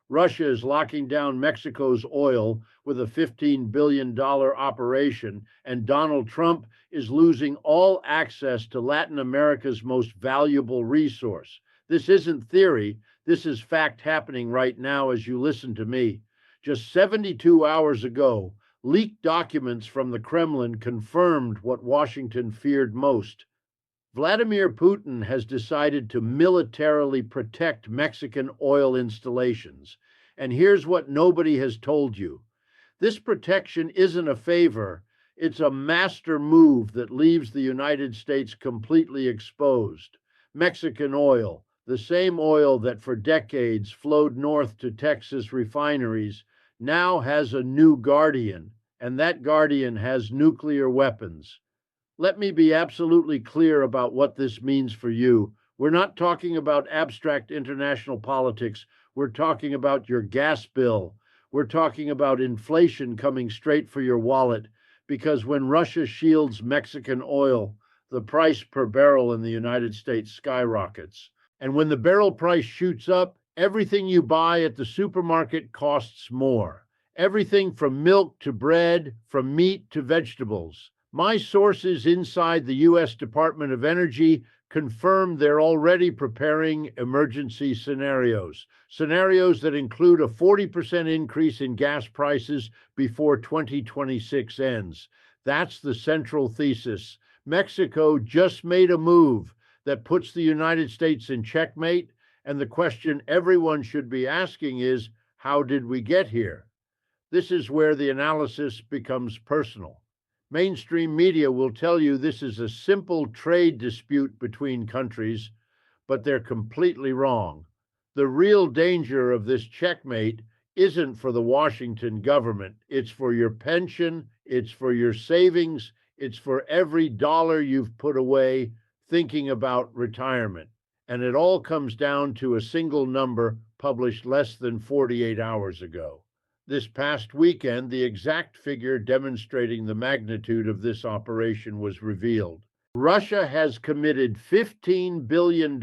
Russia is locking down Mexico's oil with a $15 billion operation, and Donald Trump is losing all access to Latin America's most valuable resource. This isn't theory, this is fact happening right now as you listen to me. Just 72 hours ago, leaked documents from the Kremlin confirmed what Washington feared most. Vladimir Putin has decided to militarily protect Mexican oil installations. And here's what nobody has told you. This protection isn't a favor, it's a master move that leaves the United States completely exposed. Mexican oil, the same oil that for decades flowed north to Texas refineries, now has a new guardian, and that guardian has nuclear weapons. Let me be absolutely clear about what this means for you. We're not talking about abstract international politics. We're talking about your gas bill. We're talking about inflation coming straight for your wallet, because when Russia shields Mexican oil, the price per barrel in the United States skyrockets. And when the barrel price shoots up, everything you buy at the supermarket costs more. Everything from milk to bread, from meat to vegetables. My sources inside the U.S. Department of Energy confirm they're already preparing emergency scenarios that include a 40% increase in gas prices before 2026 ends. That's the central thesis. Mexico just made a move that puts the United States in checkmate, and the question everyone should be asking is, how did we get here? This is where the analysis becomes personal. Mainstream media will tell you this is a simple trade dispute between countries, but they're completely wrong. The real danger of this checkmate isn't for the Washington government. It's for your pension, it's for your savings, it's for every dollar you've put away thinking about retirement. And it all comes down to a single number published less than 48 hours ago. This past weekend, the exact figure demonstrating the magnitude of this operation was revealed. Russia has committed $15 billion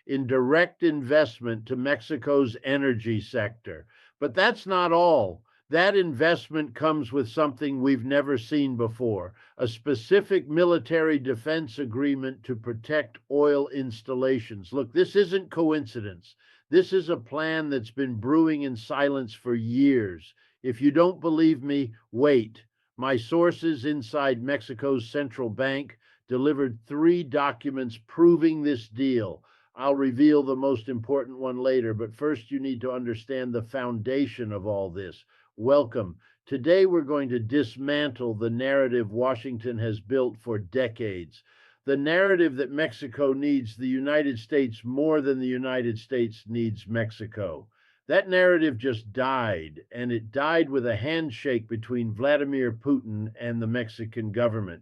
in direct investment to Mexico's energy sector. But that's not all. That investment comes with something we've never seen before, a specific military defense agreement to protect oil installations. Look, this isn't coincidence. This is a plan that's been brewing in silence for years. If you don't believe me, wait. My sources inside Mexico's central bank delivered 3 documents proving this deal. I'll reveal the most important one later, but first you need to understand the foundation of all this. Welcome. Today we're going to dismantle the narrative Washington has built for decades. The narrative that Mexico needs the United States more than the United States needs Mexico. That narrative just died, and it died with a handshake between Vladimir Putin and the Mexican government.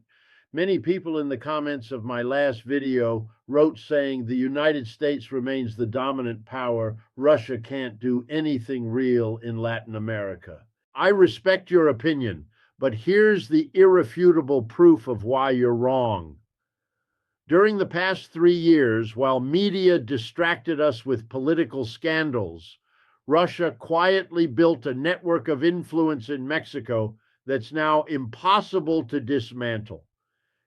Many people in the comments of my last video wrote saying the United States remains the dominant power. Russia can't do anything real in Latin America. I respect your opinion, but here's the irrefutable proof of why you're wrong. During the past 3 years, while media distracted us with political scandals, Russia quietly built a network of influence in Mexico that's now impossible to dismantle.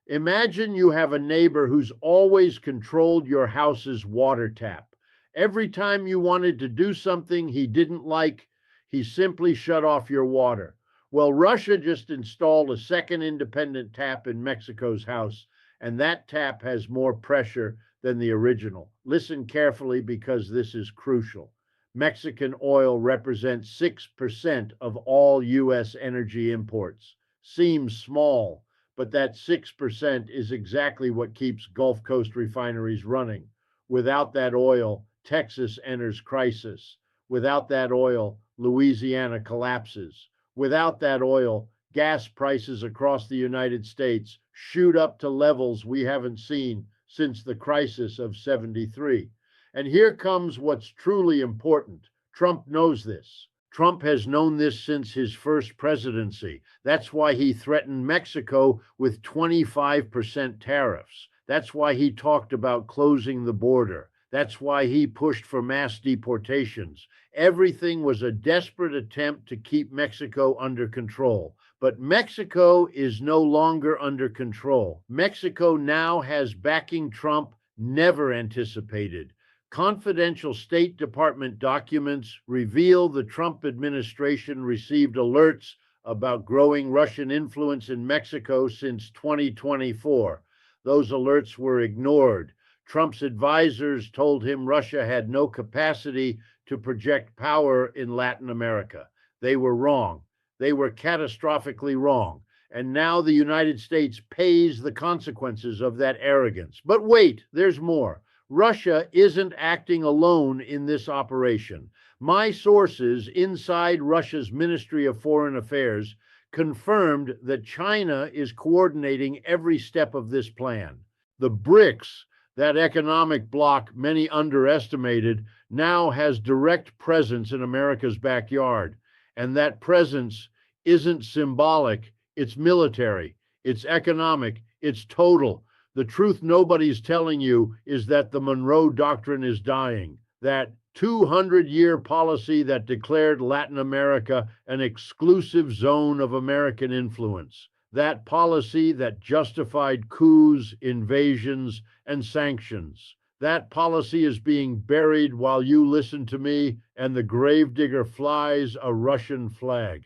Imagine you have a neighbor who's always controlled your house's water tap. Every time you wanted to do something he didn't like, he simply shut off your water. Well, Russia just installed a second independent tap in Mexico's house, and that tap has more pressure than the original. Listen carefully because this is crucial. Mexican oil represents 6% of all U.S. energy imports. Seems small, but that 6% is exactly what keeps Gulf Coast refineries running. Without that oil, Texas enters crisis. Without that oil, Louisiana collapses. Without that oil, gas prices across the United States shoot up to levels we haven't seen since the crisis of '73. And here comes what's truly important. Trump knows this. Trump has known this since his first presidency. That's why he threatened Mexico with 25% tariffs. That's why he talked about closing the border. That's why he pushed for mass deportations. Everything was a desperate attempt to keep Mexico under control. But Mexico is no longer under control. Mexico now has backing Trump never anticipated. Confidential State Department documents reveal the Trump administration received alerts about growing Russian influence in Mexico since 2024. Those alerts were ignored. Trump's advisors told him Russia had no capacity to project power in Latin America. They were wrong. They were catastrophically wrong. And now the United States pays the consequences of that arrogance. But wait, there's more. Russia isn't acting alone in this operation. My sources inside Russia's Ministry of Foreign Affairs confirmed that China is coordinating every step of this plan. The BRICS, that economic bloc many underestimated, now has direct presence in America's backyard. And that presence isn't symbolic, it's military, it's economic, it's total. The truth nobody's telling you is that the Monroe Doctrine is dying, that 200-year policy that declared Latin America an exclusive zone of American influence, that policy that justified coups, invasions, and sanctions. That policy is being buried while you listen to me and the gravedigger flies a Russian flag.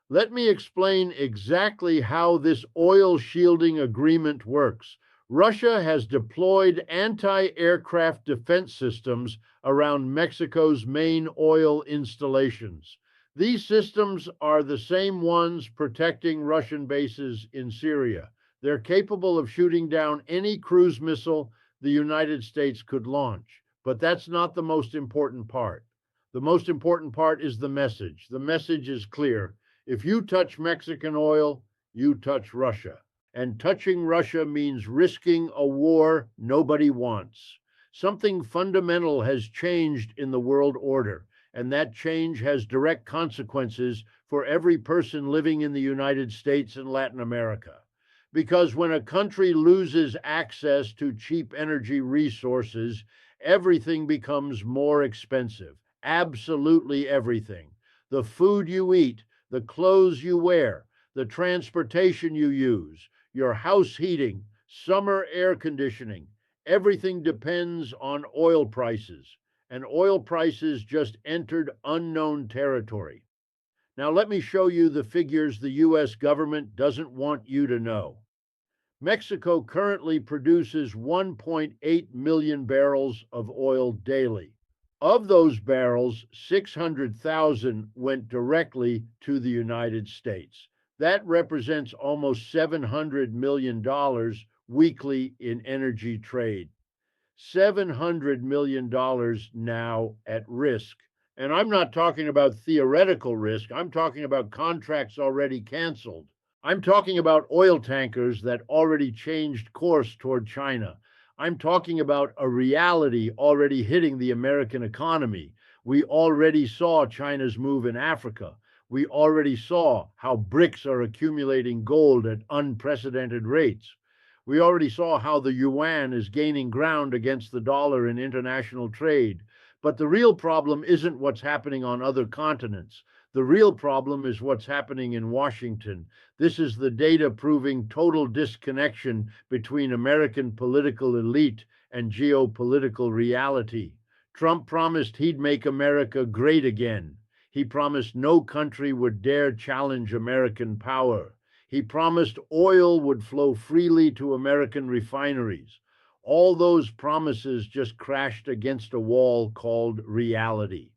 Let me explain exactly how this oil shielding agreement works. Russia has deployed anti-aircraft defense systems around Mexico's main oil installations. These systems are the same ones protecting Russian bases in Syria. They're capable of shooting down any cruise missile the United States could launch. But that's not the most important part. The most important part is the message. The message is clear. If you touch Mexican oil, you touch Russia. And touching Russia means risking a war nobody wants. Something fundamental has changed in the world order, and that change has direct consequences for every person living in the United States and Latin America. Because when a country loses access to cheap energy resources, everything becomes more expensive. Absolutely everything. The food you eat, the clothes you wear, the transportation you use, your house heating, summer air conditioning, everything depends on oil prices. And oil prices just entered unknown territory. Now, let me show you the figures the U.S. government doesn't want you to know. Mexico currently produces 1.8 million barrels of oil daily. Of those barrels, 600,000 went directly to the United States. That represents almost $700 million weekly in energy trade. $700 million now at risk. And I'm not talking about theoretical risk, I'm talking about contracts already canceled. I'm talking about oil tankers that already changed course toward China. I'm talking about a reality already hitting the American economy. We already saw China's move in Africa. We already saw how BRICS are accumulating gold at unprecedented rates. We already saw how the yuan is gaining ground against the dollar in international trade. But the real problem isn't what's happening on other continents. The real problem is what's happening in Washington. This is the data proving total disconnection between American political elite and geopolitical reality. Trump promised he'd make America great again. He promised no country would dare challenge American power. He promised oil would flow freely to American refineries. All those promises just crashed against a wall called reality.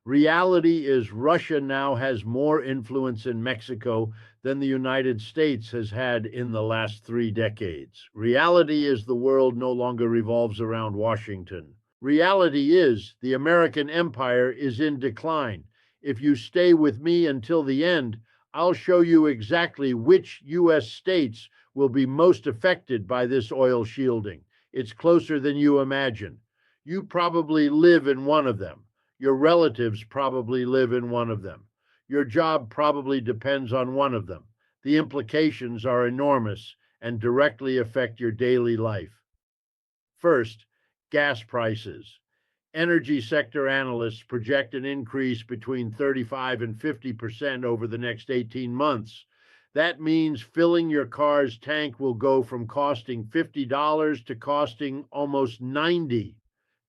Reality is Russia now has more influence in Mexico than the United States has had in the last 3 decades. Reality is the world no longer revolves around Washington. Reality is the American empire is in decline. If you stay with me until the end, I'll show you exactly which U.S. states will be most affected by this oil shielding. It's closer than you imagine. You probably live in one of them. Your relatives probably live in one of them. Your job probably depends on one of them. The implications are enormous and directly affect your daily life. First, gas prices. Energy sector analysts project an increase between 35 and 50% over the next 18 months. That means filling your car's tank will go from costing $50 to costing almost $90.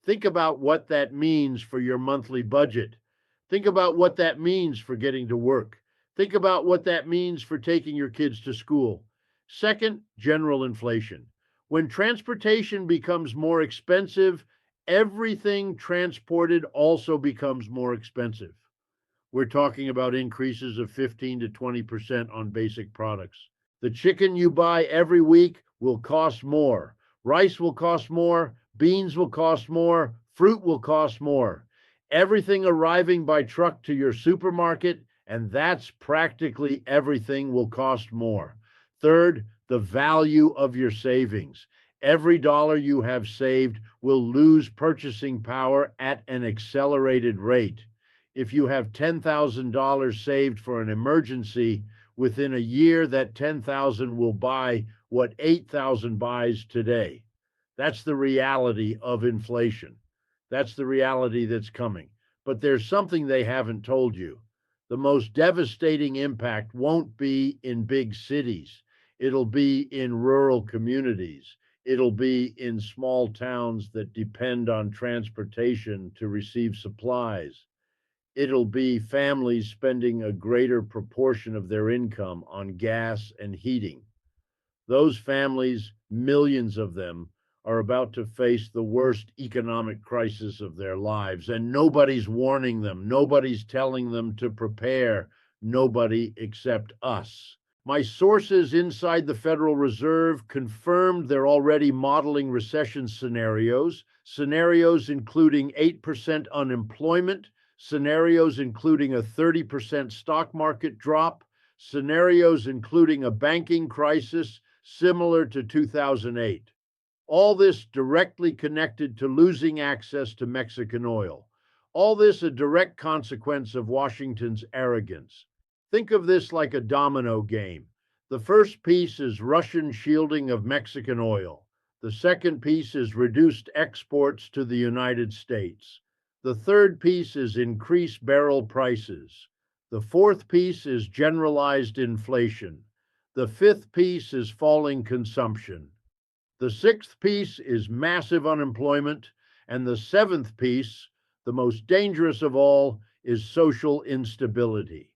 Think about what that means for your monthly budget. Think about what that means for getting to work. Think about what that means for taking your kids to school. Second, general inflation. When transportation becomes more expensive, everything transported also becomes more expensive. We're talking about increases of 15 to 20% on basic products. The chicken you buy every week will cost more. Rice will cost more. Beans will cost more. Fruit will cost more. Everything arriving by truck to your supermarket, and that's practically everything, will cost more. Third, the value of your savings. Every dollar you have saved will lose purchasing power at an accelerated rate. If you have $10,000 saved for an emergency, within a year that 10,000 will buy what 8,000 buys today. That's the reality of inflation. That's the reality that's coming. But there's something they haven't told you. The most devastating impact won't be in big cities. It'll be in rural communities. It'll be in small towns that depend on transportation to receive supplies. It'll be families spending a greater proportion of their income on gas and heating. Those families, millions of them, are about to face the worst economic crisis of their lives, and nobody's warning them. Nobody's telling them to prepare. Nobody except us. My sources inside the Federal Reserve confirmed they're already modeling recession scenarios, scenarios including 8% unemployment, scenarios including a 30% stock market drop, scenarios including a banking crisis similar to 2008. All this directly connected to losing access to Mexican oil. All this a direct consequence of Washington's arrogance. Think of this like a domino game. The first piece is Russian shielding of Mexican oil. The second piece is reduced exports to the United States. The third piece is increased barrel prices. The fourth piece is generalized inflation. The fifth piece is falling consumption. The sixth piece is massive unemployment. And the seventh piece, the most dangerous of all, is social instability.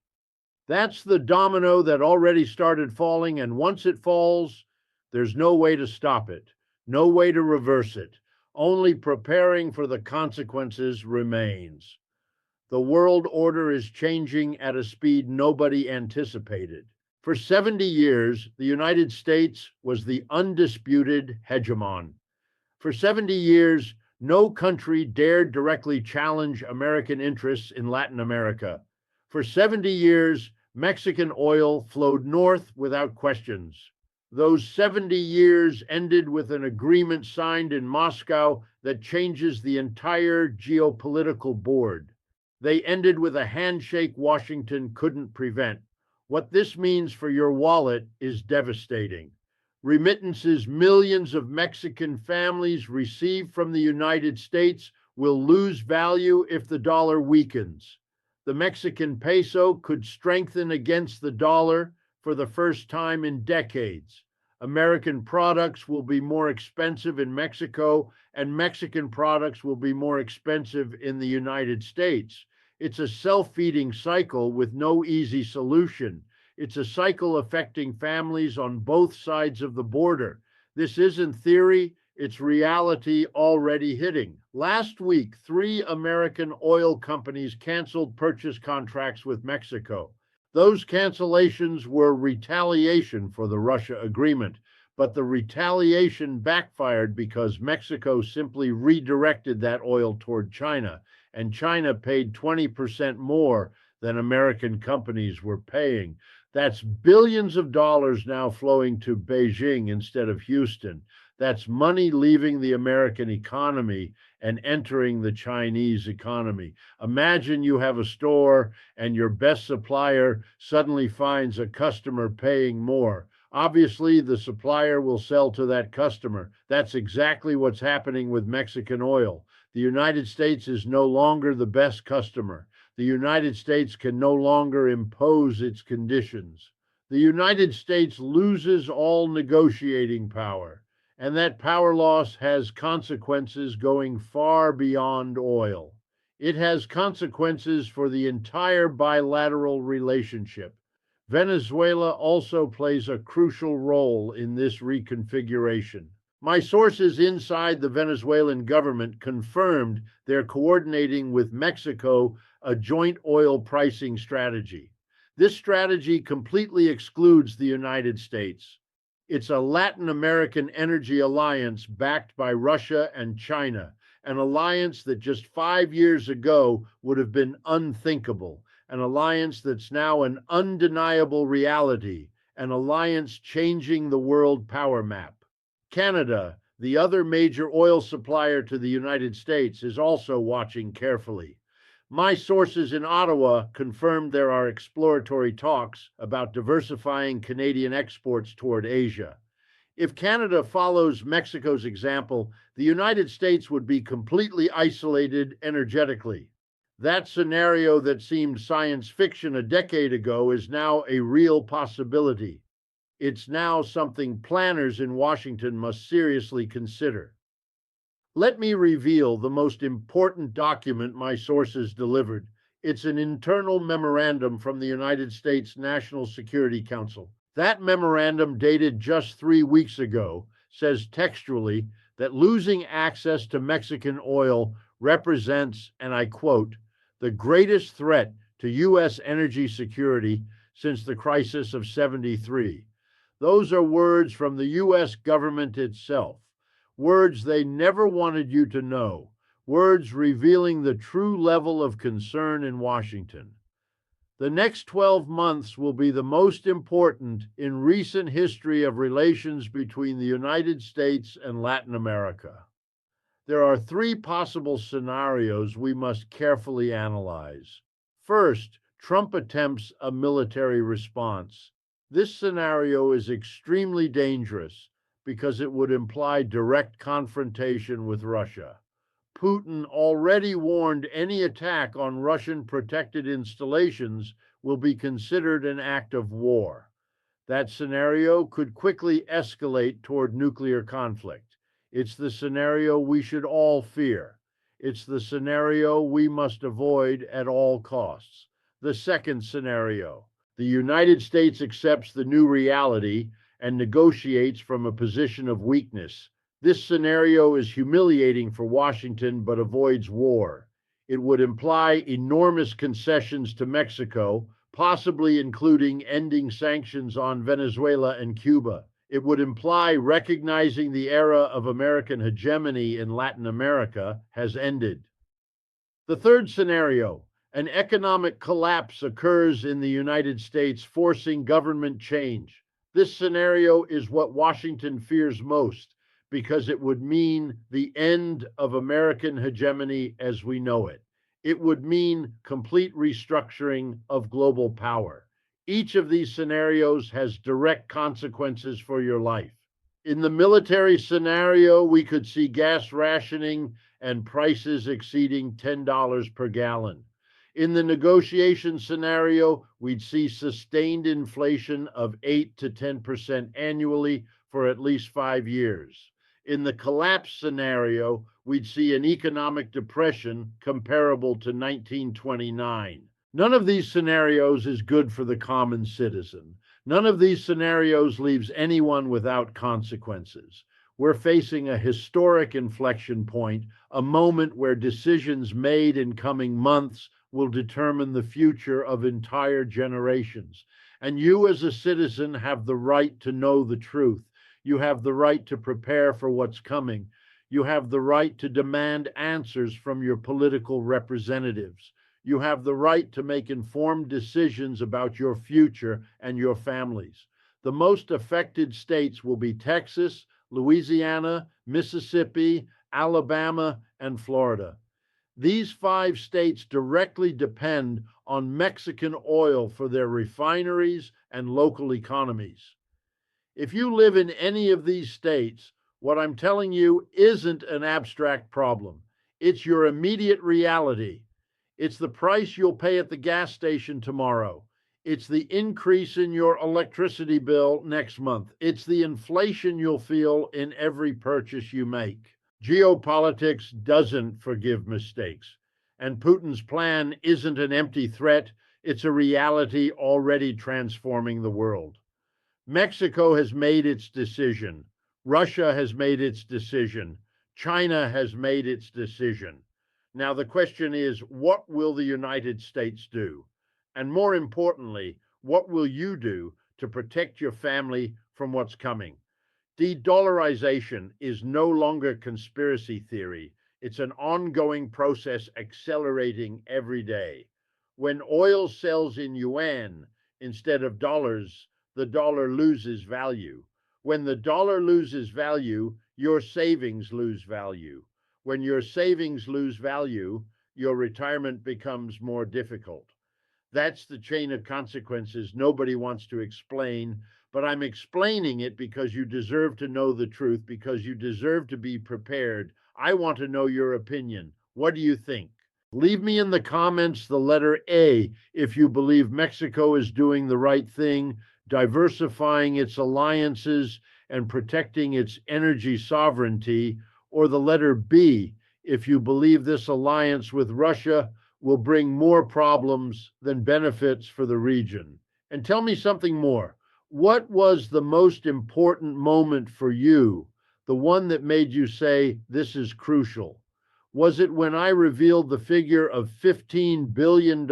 That's the domino that already started falling, and once it falls, there's no way to stop it, no way to reverse it. Only preparing for the consequences remains. The world order is changing at a speed nobody anticipated. For 70 years, the United States was the undisputed hegemon. For 70 years, no country dared directly challenge American interests in Latin America. For 70 years, Mexican oil flowed north without questions. Those 70 years ended with an agreement signed in Moscow that changes the entire geopolitical board. They ended with a handshake Washington couldn't prevent. What this means for your wallet is devastating. Remittances millions of Mexican families receive from the United States will lose value if the dollar weakens. The Mexican peso could strengthen against the dollar for the first time in decades. American products will be more expensive in Mexico, and Mexican products will be more expensive in the United States. It's a self-feeding cycle with no easy solution. It's a cycle affecting families on both sides of the border. This isn't theory, it's reality already hitting. Last week, 3 American oil companies canceled purchase contracts with Mexico. Those cancellations were retaliation for the Russia agreement, but the retaliation backfired because Mexico simply redirected that oil toward China, and China paid 20% more than American companies were paying. That's billions of dollars now flowing to Beijing instead of Houston. That's money leaving the American economy and entering the Chinese economy. Imagine you have a store and your best supplier suddenly finds a customer paying more. Obviously, the supplier will sell to that customer. That's exactly what's happening with Mexican oil. The United States is no longer the best customer. The United States can no longer impose its conditions. The United States loses all negotiating power, and that power loss has consequences going far beyond oil. It has consequences for the entire bilateral relationship. Venezuela also plays a crucial role in this reconfiguration. My sources inside the Venezuelan government confirmed they're coordinating with Mexico a joint oil pricing strategy. This strategy completely excludes the United States. It's a Latin American energy alliance backed by Russia and China, an alliance that just 5 years ago would have been unthinkable, an alliance that's now an undeniable reality, an alliance changing the world power map. Canada, the other major oil supplier to the United States, is also watching carefully. My sources in Ottawa confirmed there are exploratory talks about diversifying Canadian exports toward Asia. If Canada follows Mexico's example, the United States would be completely isolated energetically. That scenario that seemed science fiction a decade ago is now a real possibility. It's now something planners in Washington must seriously consider. Let me reveal the most important document my sources delivered. It's an internal memorandum from the United States National Security Council. That memorandum, dated just 3 weeks ago, says textually that losing access to Mexican oil represents, and I quote, the greatest threat to U.S. energy security since the crisis of '73. Those are words from the U.S. government itself, words they never wanted you to know, words revealing the true level of concern in Washington. The next 12 months will be the most important in recent history of relations between the United States and Latin America. There are three possible scenarios we must carefully analyze. First, Trump attempts a military response. This scenario is extremely dangerous because it would imply direct confrontation with Russia. Putin already warned any attack on Russian protected installations will be considered an act of war. That scenario could quickly escalate toward nuclear conflict. It's the scenario we should all fear. It's the scenario we must avoid at all costs. The second scenario: the United States accepts the new reality and negotiates from a position of weakness. This scenario is humiliating for Washington but avoids war. It would imply enormous concessions to Mexico, possibly including ending sanctions on Venezuela and Cuba. It would imply recognizing the era of American hegemony in Latin America has ended. The third scenario: an economic collapse occurs in the United States, forcing government change. This scenario is what Washington fears most because it would mean the end of American hegemony as we know it. It would mean complete restructuring of global power. Each of these scenarios has direct consequences for your life. In the military scenario, we could see gas rationing and prices exceeding $10 per gallon. In the negotiation scenario, we'd see sustained inflation of 8 to 10% annually for at least 5 years. In the collapse scenario, we'd see an economic depression comparable to 1929. None of these scenarios is good for the common citizen. None of these scenarios leaves anyone without consequences. We're facing a historic inflection point, a moment where decisions made in coming months will determine the future of entire generations. And you as a citizen have the right to know the truth. You have the right to prepare for what's coming. You have the right to demand answers from your political representatives. You have the right to make informed decisions about your future and your families. The most affected states will be Texas, Louisiana, Mississippi, Alabama, and Florida. These 5 states directly depend on Mexican oil for their refineries and local economies. If you live in any of these states, what I'm telling you isn't an abstract problem. It's your immediate reality. It's the price you'll pay at the gas station tomorrow. It's the increase in your electricity bill next month. It's the inflation you'll feel in every purchase you make. Geopolitics doesn't forgive mistakes. And Putin's plan isn't an empty threat, it's a reality already transforming the world. Mexico has made its decision. Russia has made its decision. China has made its decision. Now, the question is, what will the United States do? And more importantly, what will you do to protect your family from what's coming? De-dollarization is no longer conspiracy theory. It's an ongoing process accelerating every day. When oil sells in yuan instead of dollars, the dollar loses value. When the dollar loses value, your savings lose value. When your savings lose value, your retirement becomes more difficult. That's the chain of consequences nobody wants to explain, but I'm explaining it because you deserve to know the truth, because you deserve to be prepared. I want to know your opinion. What do you think? Leave me in the comments the letter A if you believe Mexico is doing the right thing, diversifying its alliances and protecting its energy sovereignty, or the letter B if you believe this alliance with Russia will bring more problems than benefits for the region. And tell me something more. What was the most important moment for you, the one that made you say, this is crucial? Was it when I revealed the figure of $15 billion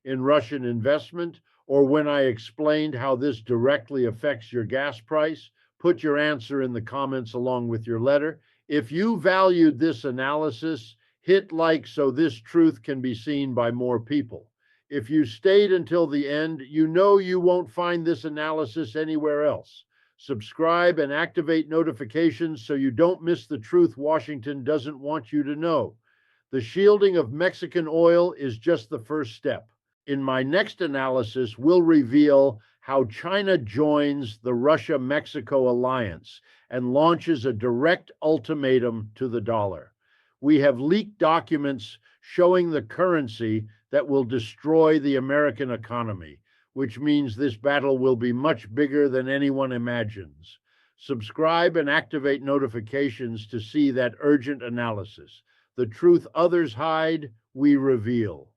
in Russian investment, or when I explained how this directly affects your gas price? Put your answer in the comments along with your letter. If you valued this analysis, hit like so this truth can be seen by more people. If you stayed until the end, you know you won't find this analysis anywhere else. Subscribe and activate notifications so you don't miss the truth Washington doesn't want you to know. The shielding of Mexican oil is just the first step. In my next analysis, we'll reveal how China joins the Russia-Mexico alliance and launches a direct ultimatum to the dollar. We have leaked documents showing the currency that will destroy the American economy, which means this battle will be much bigger than anyone imagines. Subscribe and activate notifications to see that urgent analysis. The truth others hide, we reveal.